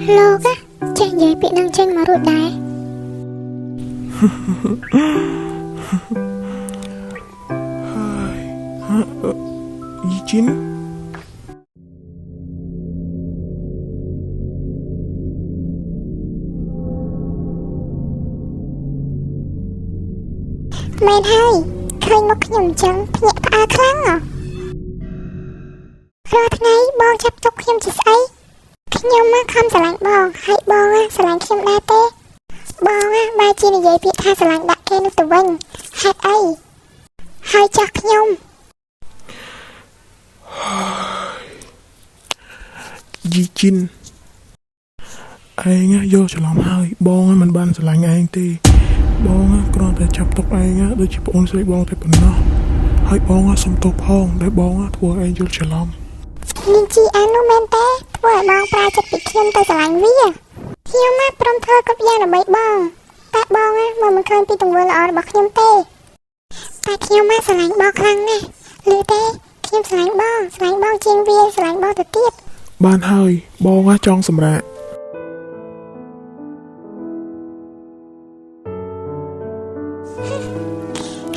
លោកចេះនិយាយពាក្យនឹងចេញមករួចដែរយីជីនមែនហើយឃើញមកខ្ញុំអញ្ចឹងភ្ញាក់ផ្អើលខ្លាំងហ៎រាល់ថ្ងៃបងចាប់ទុកខ្ញុំជាស្អីខ្ញុំមកខំស្រឡាញ់បងហើយបងស្រឡាញ់ខ្ញុំដែរទេបងបែរជានិយាយពាក្យថាស្រឡាញ់ដាក់គេនោះទៅវិញហេតុអីហើយចាស់ខ្ញុំយីជីនឯងយកច្រឡំហើយបងមិនបានស្រឡាញ់ឯងទេបងគ្រាន់តែចាប់ទុកឯងដូចជាប្អូនស្រីបងតែប៉ុណ្ណោះហើយបងសុំទោសផងដែលបងធ្វើឯងយល់ច្រឡំនាងជីអាននោះមែនទេធ្វើឲ្យបងប្រើចិត្តពីខ្ញុំទៅស្រឡាញ់វាខ្ញុំព្រមធ្វើគ្រប់យ៉ាងដើម្បីបងតែបងមិនឃើញពីទង្វើល្អរបស់ខ្ញុំទេតែខ្ញុំស្រឡាញ់បងខ្លាំងណាស់ឬទេខ្ញុំស្រឡាញ់បងជាងវាស្រឡាញ់បងទៅទៀតបានហើយបងចង់សម្រាក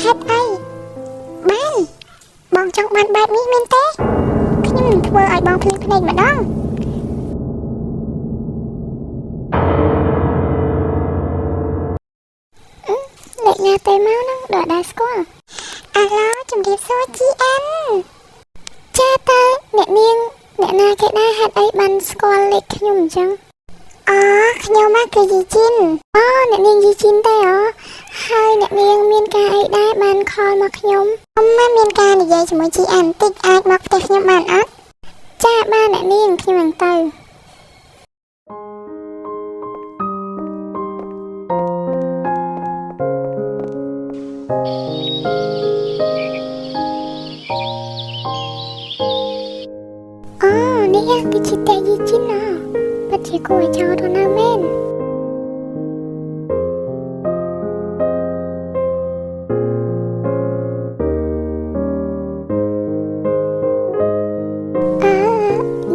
ហេតុអីបានបងចង់បានបែបនេះមែនទេខ្ញុំនឹងធ្វើឲ្យបងភ្លេចភ្នែកម្ដងលេខណាទៅមកហ្នឹងដល់ដែរស្គាល់អាឡូជំរាបសួរជីអានចាតើអ្នកនាងអ្នកណាគេដែរហេតុអីបានស្គាល់លេខខ្ញុំអញ្ចឹងខ្ញុំគឺយីជីនអ្នកនាងយីជីនទេហើយអ្នកនាងមានការអីដែរបានខលមកខ្ញុំមានការនិយាយជាមួយជីអានតិចអាចមកផ្ទះខ្ញុំបានអត់ចាបានអ្នកនាងខ្ញុំនឹងទៅនេះគឺជាតែយីជីនពិតជាគួរឲ្យចោទទៅណាមែន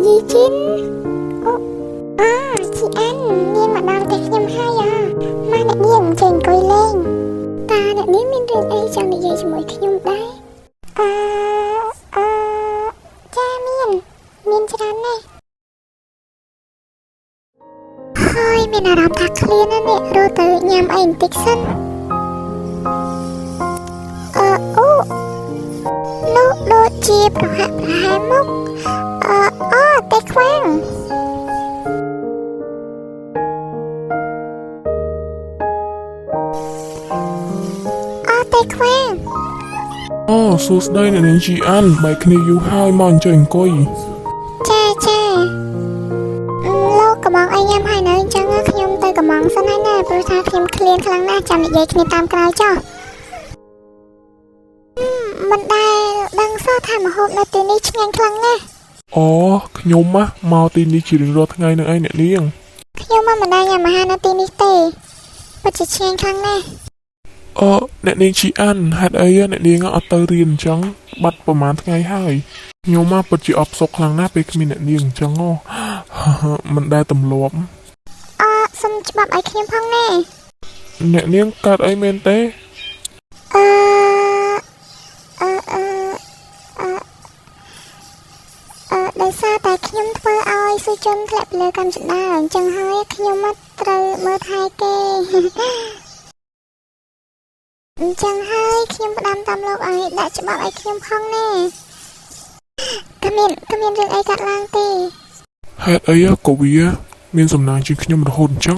យីជីនជីអាននាងមកដល់ផ្ទះខ្ញុំហើយមកអ្នកនាងចេញអង្គុយលេងតើអ្នកនាងមានរឿងអីចង់និយាយជាមួយខ្ញុំដែរចាមានច្រើនណាស់ហើយមានអារម្មណ៍ថាឃ្លានណាស់នេះរត់ទៅញ៉ាំអីបន្តិចសិនលោកដូចជាប្រហាក់ប្រហែលមុខតែខ្វាំងតែខ្វាំងសួស្ដីអ្នកនាងជីអានបែកគ្នាយូរហើយមកអញ្ជើញអង្គុយចាលោកកំងអីញ៉ាំហើយនៅអញ្ចឹងខ្ញុំទៅកំងសិនហើយណាព្រោះថាខ្ញុំឃ្លានខ្លាំងណាស់ចាំនិយាយគ្នាតាមក្រោយចុះមិនដែលដឹងសោះថាម្ហូបនៅទីនេះឆ្ងាញ់ខ្លាំងណាស់ខ្ញុំមកទីនេះជារៀងរាល់ថ្ងៃនឹងឯងអ្នកនាងខ្ញុំមិនដែលញ៉ាំអាហារនៅទីនេះទេពិតជាឆ្ងាញ់ខ្លាំងណាស់អ្នកនាងជីអានហេតុអីអ្នកនាងអត់ទៅរៀនអញ្ចឹងបាត់ប្រហែលថ្ងៃហើយខ្ញុំពិតជាអបសុកខ្លាំងណាស់ពេលគ្មានអ្នកនាងអញ្ចឹងមិនដែលទម្លាប់សុំច្បាប់ឲ្យខ្ញុំផងណាអ្នកនាងកើតអីមែនទេដោយសារតែខ្ញុំធ្វើឲ្យសុជនធ្លាក់លើកម្មចដាអញ្ចឹងហើយខ្ញុំត្រូវមើលថែគេអញ្ចឹងហើយខ្ញុំផ្ដាំតាមលោកឲ្យដាក់ច្បាប់ឲ្យខ្ញុំផងណាគ្មានរឿងអីកើតឡើងទេហេតុអីក៏វាមានសំណាងជាងខ្ញុំរហូតអញ្ចឹង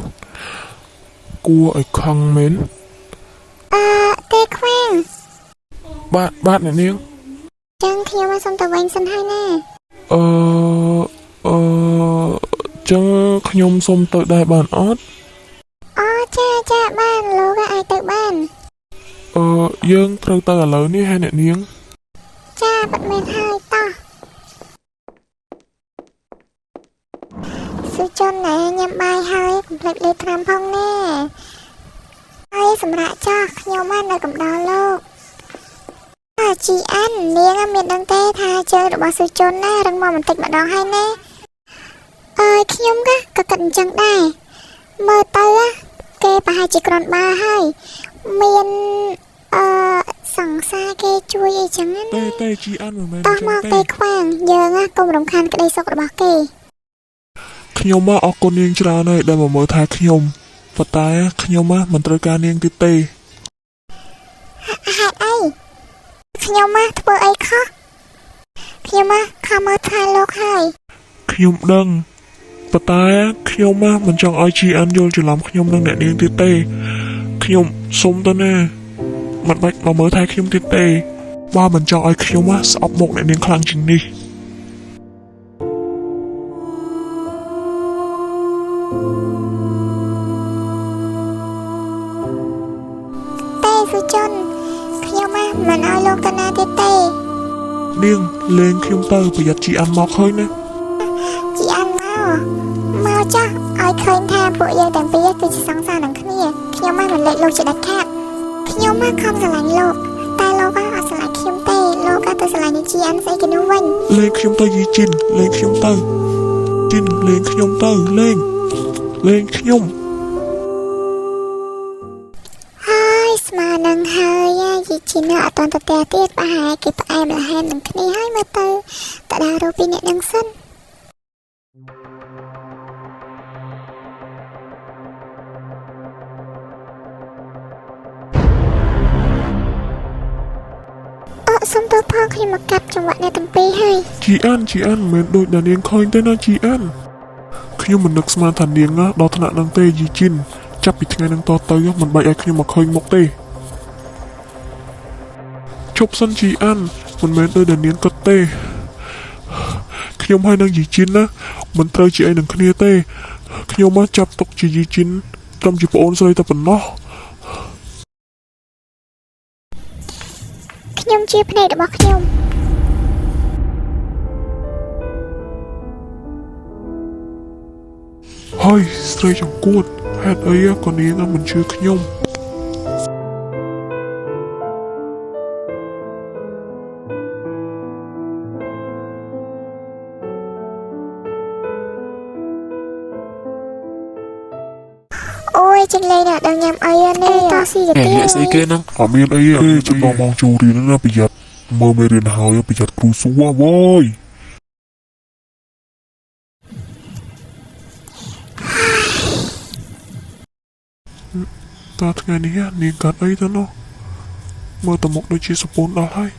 គួរឲ្យខឹងមែនទេខ្វាំងបាទអ្នកនាងចឹងខ្ញុំសុំទៅវិញសិនហើយណាចឹងខ្ញុំសុំទៅដែរបានអត់ចាបានលោកអាចទៅបានយើងត្រូវទៅឥឡូវនេះហើយអ្នកនាងចាបាត់មែនហើយតោះសុជនណែញ៉ាំបាយហើយកុំភ្លេចលេបថ្នាំផងណាហើយសម្រាប់ចាស់ខ្ញុំនៅកំដរលោកជីអាននាងមានដឹងទេថាជើងរបស់សុជនណារឹងមកបន្តិចម្ដងហើយណាខ្ញុំក៏គិត អញ្ចឹងដែរមើលទៅគេប្រហែលជាក្រនបាហើយមានសង្សារគេជួយអីចឹងណាតែជីអានមិនមែន តោះមកទេខ្វាងយើងកុំរំខានក្តីសុខរបស់គេខ្ញុំអរគុណនាងច្រើនហើយដែលមកមើលថែខ្ញុំប៉ុន្តែខ្ញុំមិនត្រូវការនាងទៀតទេហេតុអីខ្ញុំធ្វើអីខុសខ្ញុំខំមើលថែលោកហើយខ្ញុំដឹងប៉ុន្តែខ្ញុំមិនចង់ឲ្យជីអានយល់ច្រឡំខ្ញុំនឹងអ្នកនាងទៀតទេខ្ញុំសុំទៅណាមិនបាច់មកមើលថែខ្ញុំទៀតទេបើមិនចង់ឲ្យខ្ញុំស្អប់មុខអ្នកនាងខ្លាំងជាងនេះទេសុជនខ្ញុំមិនឲ្យលោកទៅណាទៀតទេនាងលេងខ្ញុំទៅប្រយ័ត្នជីអានមកហើយណាជីអានមកចាស់ឲ្យឃើញថាពួកយើងទាំងពីរគឺជាសង្សារនឹងគ្នាខ្ញុំមិនលេចលោកជាដាច់ខាតខ្ញុំខំស្រឡាញ់លោកតែលោកអត់ស្រឡាញ់ខ្ញុំទេលោកទៅស្រឡាញ់ជីអានស្អីគេនោះវិញលេងខ្ញុំទៅយីជីនលេងខ្ញុំទៅជីនលេងខ្ញុំទៅលេងខ្ញុំហើយស្មើនឹងហើយយីជីនអត់តន់ទៅផ្ទះទៀតប្រហែលគេផ្អែមល្ហែមនឹងគ្នាហើយមើលទៅតដើររកពីអ្នកនឹងសិនសុំទោសផងខ្ញុំមកកាត់ចង្វាក់អ្នកទាំងពីរហើយជីអានមិនដូចដែលនាងឃើញទេណាជីអានខ្ញុំមិននឹកស្មានថានាងដល់ថ្នាក់នឹងទេយីជីនចាប់ពីថ្ងៃនឹងតទៅមិនបាច់ឲ្យខ្ញុំមកឃើញមុខទេជប់សិនជីអានមិនមែនដូចដែលនាងគិតទេខ្ញុំហើយនឹងយីជីនណាមិនត្រូវជាអីនឹងគ្នាទេខ្ញុំចាប់ទុកជាយីជីនត្រឹមជាប្អូនស្រីតែប៉ុណ្ណោះខ្ញុំជាភ្នែករបស់ខ្ញុំហើយស្រីចង្កួតហេតុអីក៏នាងមិនជឿខ្ញុំអូយចេញលេងដល់ញ៉ាំអីនេះតោះស៊ីទៅទៀតស្អីគេហ្នឹងអត់មានអីទេចាំបងចូលរៀនណាប្រយ័ត្នមើលមេរៀនហើយប្រយ័ត្នគ្រូសួរវ៉យតើថ្ងៃនេះនាងកាត់អីទៅនោះមើលទៅមុខដូចជាសពូនដល់ហើយ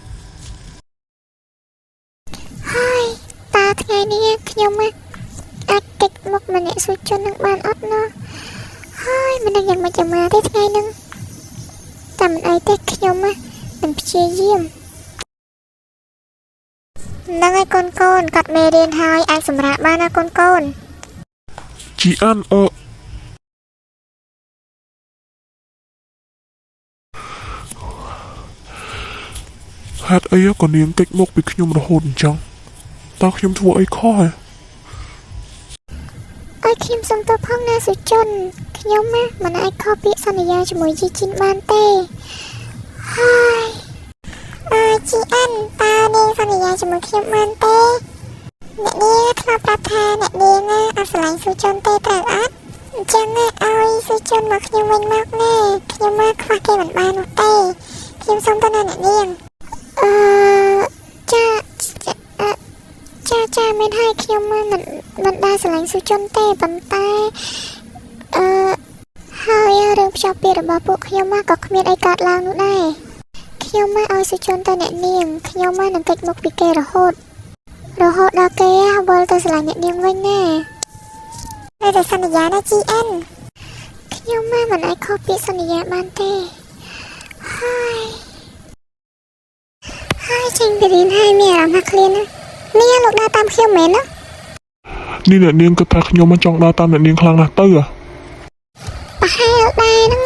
តើថ្ងៃនេះខ្ញុំអាចកិច្ចមុខម្នាក់សុជននឹងបានអត់ណោះហើយមិនដឹងយ៉ាងម៉េចចាំមកទេថ្ងៃហ្នឹងតែមិនអីទេខ្ញុំនឹងព្យាយាមនឹងឲ្យកូនកាត់មេរៀនហើយអាចសម្រាប់បានណាកូនជីអានហេតុអីក៏នាងកិច្ចមុខពីខ្ញុំរហូតអញ្ចឹងតើខ្ញុំធ្វើអីខុសឲ្យខ្ញុំសុំទោសផងណាសុជនខ្ញុំមិនអាចខុសពាក្យសន្យាជាមួយជីជីនបានទេហើយជីអានតើនាងសន្យាជាមួយខ្ញុំបានទេអ្នកនាងធ្លាប់ប្រាប់ថាអ្នកនាងអត់ស្រឡាញ់សុជនទេត្រូវអត់អញ្ចឹងឲ្យសុជនមកខ្ញុំវិញមកណាខ្ញុំខ្វះគេមិនបាននោះទេខ្ញុំសុំទៅណាអ្នកនាងចាមែនហើយខ្ញុំមិនដែលស្រឡាញ់សុជនទេប៉ុន្តែហើយរឿងផ្ចប់ពីរបស់ពួកខ្ញុំក៏គ្មានអីកើតឡើងនោះដែរខ្ញុំឲ្យសុជនទៅអ្នកនាងខ្ញុំនឹងកិច្ចមុខពីគេរហូតដល់គេវិលទៅស្រឡាញ់អ្នកនាងវិញណាតែសន្យាណាជីអិនខ្ញុំមិនអាចខុសពីសន្យាបានទេហើយចេញពីរៀនហើយមានអារម្មណ៍ថាឃ្លានណានេះលោកដើរតាមខ្ញុំមែនណានេះអ្នកនាងគិតថាខ្ញុំចង់ដើរតាមអ្នកនាងខ្លាំងណាស់ទៅប្រហែលដែរហ្នឹង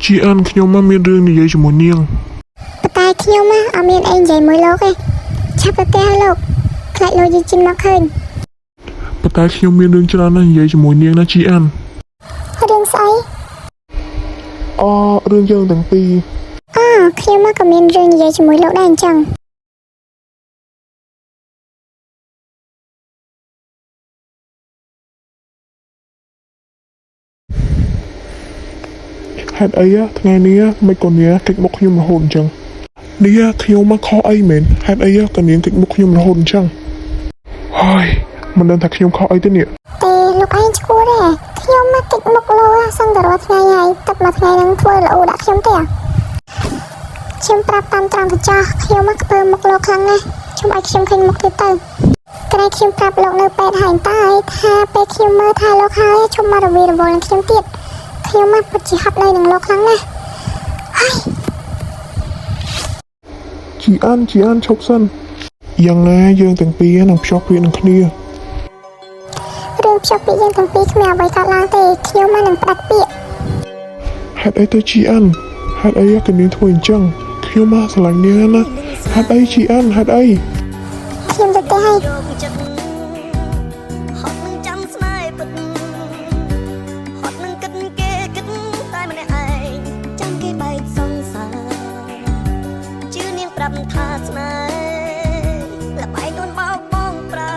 ជីអានខ្ញុំមានរឿងនិយាយជាមួយនាងតែខ្ញុំអត់មានអីនិយាយមួយលោកទេឆាប់ទៅផ្ទះលោកខ្លាចលោកយីជីនមកឃើញតែខ្ញុំមានរឿងច្រើនណាស់និយាយជាមួយនាងណាជីអានរឿងស្អីរឿងយើងទាំងពីរខ្ញុំក៏មានរឿងនិយាយជាមួយលោកដែរអញ្ចឹង hạt ấy áថ្ងៃនេះមិនក៏នេះកិច្ចមុខខ្ញុំរហូតអញ្ចឹងនេះខ្ញុំមកខកអីមែនហេតុអីក៏នាងកិច្ចមុខខ្ញុំរហូតអញ្ចឹងហើយមិនដឹងថាខ្ញុំខកអីទេនេះទេលោកឯងឈួរទេខ្ញុំមកកិច្ចមុខលោសឹងតែរាល់ថ្ងៃហើយទឹកមួយថ្ងៃនឹងធ្វើល្អដាក់ខ្ញុំទេខ្ញុំប្រាប់តាមត្រង់ទៅចាស់ខ្ញុំមកធ្វើមុខលោខ្លាំងណាស់ខ្ញុំឲ្យខ្ញុំឃើញមុខទៀតទៅក្រែងខ្ញុំប្រាប់លោកនៅពេទ្យហើយតើថាពេលខ្ញុំមើលថាលោកហើយខ្ញុំមករវីរវល់នឹងខ្ញុំទៀតខ្ញុំមកពិតជាហត់នៅនឹងលោកខ្លាំងណាស់ហើយ chị ăn chốc sânយ៉ាងណាយើងទាំងពីរនឹងភ្ជាប់ពាក្យនឹងគ្នារឿងភ្ជាប់ពាក្យយើងទាំងពីរគ្មានអ្វីកើតឡើងទេខ្ញុំមកនឹងផ្ដាច់ពាក្យហេតុអីទៅchị ănហេតុអីក៏នាងធ្វើអញ្ចឹងខ្ញុំមកស្រឡាញ់នាងណាហេតុអីchị ănហេតុអីខ្ញុំទៅទេហើយហត់នឹងចាំស្នេហ៍ពិតហត់នឹងគិតគេគិតតែម្នាក់ឯងចាំគេបែកសង្សារជឿនាងប្រាប់ថាស្នេហ៍ល្បែងខ្លួនបោកបងប្រើ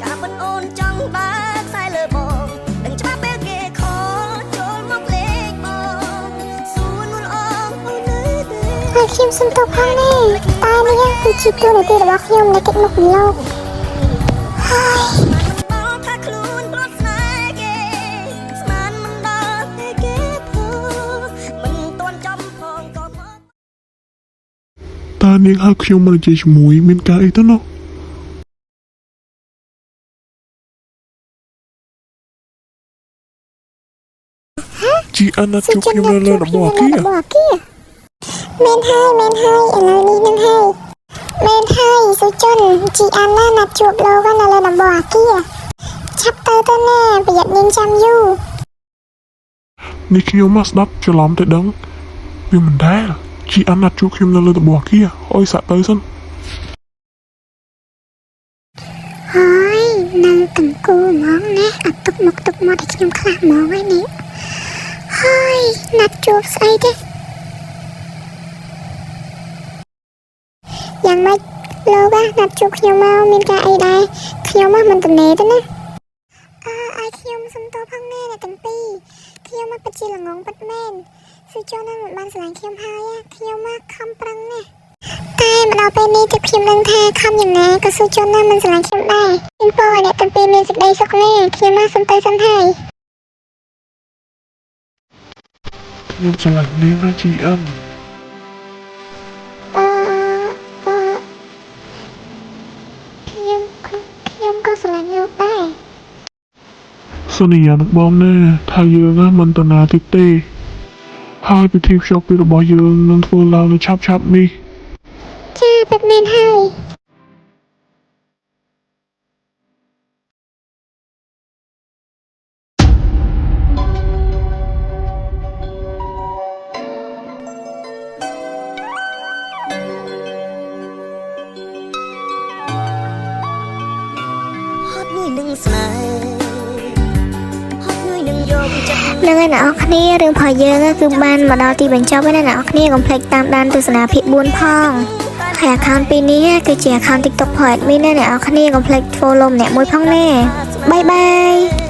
ការមិនអូនចង់ដើរខ្សែលើបងដឹងច្បាស់ពេលគេខលចូលមកលេខបងសួរនួនអងអូននៅទេហើយខ្ញុំសុំទោសផងនេះតែនេះគឺជាទូនាទីរបស់ខ្ញុំនៅកិច្ចមុខលោកហើយថាខ្លួនប្រត់ស្នេហ៍គេស្មានមិនដល់តែគេផងមិនទាន់ចំផងក៏មកតើនាងហៅខ្ញុំមកនិយាយជាមួយមានការអីទៅនោះchị ăn là chụpខ្ញុំនៅលើរបស់អាគារមែនហើយឥឡូវនេះនឹងហើយមែនហើយសុជនជីអានណាត់ជួបលោកនៅលើដំបូងអាគារឆាប់ទៅណាប្រយ័ត្ននាងចាំយូរនេះខ្ញុំមកស្ដាប់ច្រឡំទៅដឹងវាមិនដែលជីអានណាត់ជួបខ្ញុំនៅលើដំបូងអាគារអុយសាក់ទៅសិនហើយនៅទាំងគូហ្មងណាអត់ទុកមកទុកមកឲ្យខ្ញុំខ្លះហ្មងហើយនេះហើយណាត់ជួបស្អីទេយ៉ាងម៉េចលោកណាត់ជួបខ្ញុំមកមានការអីដែរខ្ញុំមកមិនតំណេទេណាឲ្យខ្ញុំសុំទោសផងណាអ្នកទាំងពីរខ្ញុំមកពិតជាល្ងងពិតមែនស៊ូចូលនឹងមិនបានស្រឡាញ់ខ្ញុំហើយខ្ញុំមកខំប្រឹងណាតែមកដល់ពេលនេះទើបខ្ញុំដឹងថាខំយ៉ាងណាក៏ស៊ូចូលនឹងមិនស្រឡាញ់ខ្ញុំដែរខ្ញុំពោឲ្យអ្នកទាំងពីរមានសេចក្តីសុខណាខ្ញុំមកសុំទៅសិនហើយខ្ញុំស្រឡាញ់នាងណាជីអានខ្ញុំក៏ស្រឡាញ់លោកដែរសន្យានឹងបងណាថាយើងមិនទៅណាទៀតទេហើយពិធីភ្ជាប់ពាក្យរបស់យើងនឹងធ្វើឡើងនៅឆាប់នេះចាពិតមែនហើយនឹងស្នេហ៍ហត់ងឿយនឹងយកចិត្តនឹងឯអ្នកនរគ្នារឿងរបស់យើងគឺបានមកដល់ទីបញ្ចប់ហើយណាអ្នកនរគ្នាកុំភ្លេចតាមដានទស្សនាភាគ4ផងហើយ account ពីរនេះគឺជា account TikTok ផង admin ណាអ្នកនរគ្នាកុំភ្លេច follow ម្នាក់មួយផងណាបាយបាយ